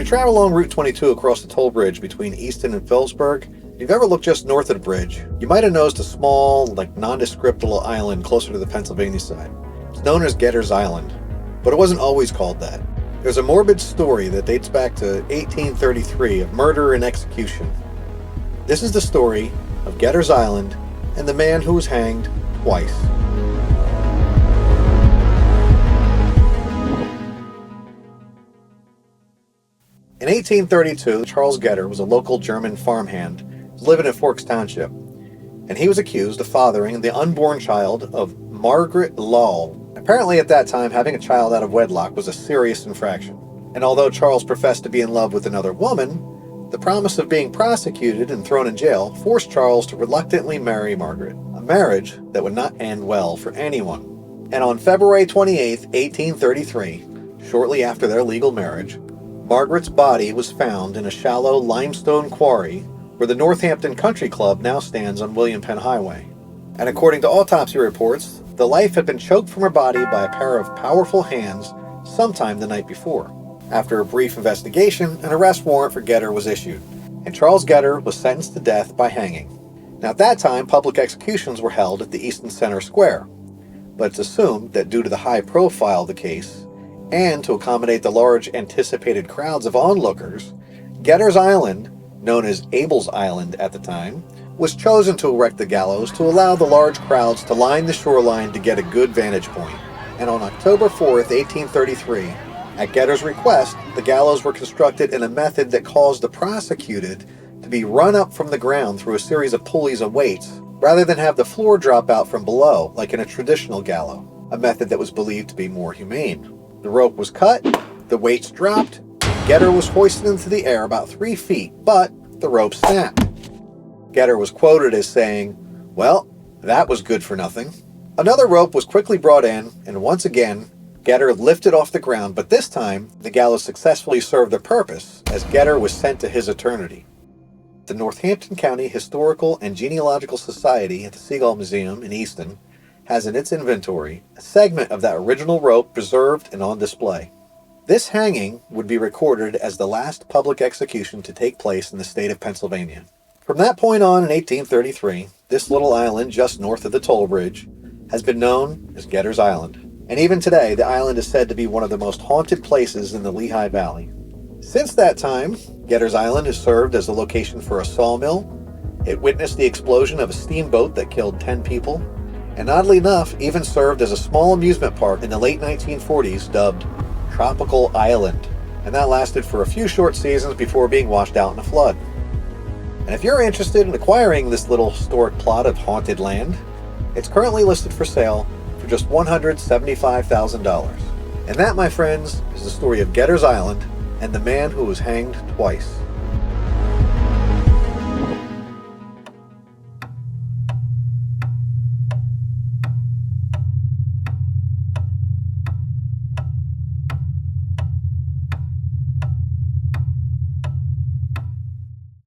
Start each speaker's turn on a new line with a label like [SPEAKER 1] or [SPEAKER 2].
[SPEAKER 1] you travel along Route 22 across the toll bridge between Easton and Phillipsburg, if you've ever looked just north of the bridge, you might have noticed a small, nondescript little island closer to the Pennsylvania side. It's known as Getter's Island, but it wasn't always called that. There's a morbid story that dates back to 1833 of murder and execution. This is the story of Getter's Island and the man who was hanged twice. In 1832, Charles Getter was a local German farmhand living in Forks Township, and he was accused of fathering the unborn child of Margaret Lowell. Apparently at that time, having a child out of wedlock was a serious infraction, and although Charles professed to be in love with another woman, the promise of being prosecuted and thrown in jail forced Charles to reluctantly marry Margaret, a marriage that would not end well for anyone. And on February 28, 1833, shortly after their legal marriage, Margaret's body was found in a shallow limestone quarry where the Northampton Country Club now stands on William Penn Highway. And according to autopsy reports, the life had been choked from her body by a pair of powerful hands sometime the night before. After a brief investigation, an arrest warrant for Getter was issued, and Charles Getter was sentenced to death by hanging. Now at that time, public executions were held at the Easton Center Square, but it's assumed that due to the high profile of the case, and to accommodate the large anticipated crowds of onlookers, Getter's Island, known as Abel's Island at the time, was chosen to erect the gallows to allow the large crowds to line the shoreline to get a good vantage point. And on October 4th, 1833, at Getter's request, the gallows were constructed in a method that caused the prosecuted to be run up from the ground through a series of pulleys and weights, rather than have the floor drop out from below like in a traditional gallows, a method that was believed to be more humane. The rope was cut, the weights dropped, Getter was hoisted into the air about 3 feet, but the rope snapped. Getter was quoted as saying, "Well, that was good for nothing." Another rope was quickly brought in, and once again, Getter lifted off the ground, but this time, the gallows successfully served their purpose, as Getter was sent to his eternity. The Northampton County Historical and Genealogical Society at the Sigal Museum in Easton has in its inventory a segment of that original rope preserved and on display. This hanging would be recorded as the last public execution to take place in the state of Pennsylvania. From that point on in 1833, this little island just north of the toll bridge has been known as Getter's Island. And even today, the island is said to be one of the most haunted places in the Lehigh Valley. Since that time, Getter's Island has served as a location for a sawmill. It witnessed the explosion of a steamboat that killed 10 people, and oddly enough, even served as a small amusement park in the late 1940s dubbed Tropical Island, and that lasted for a few short seasons before being washed out in a flood. And if you're interested in acquiring this little historic plot of haunted land, it's currently listed for sale for just $175,000. And that, my friends, is the story of Getter's Island and the man who was hanged twice.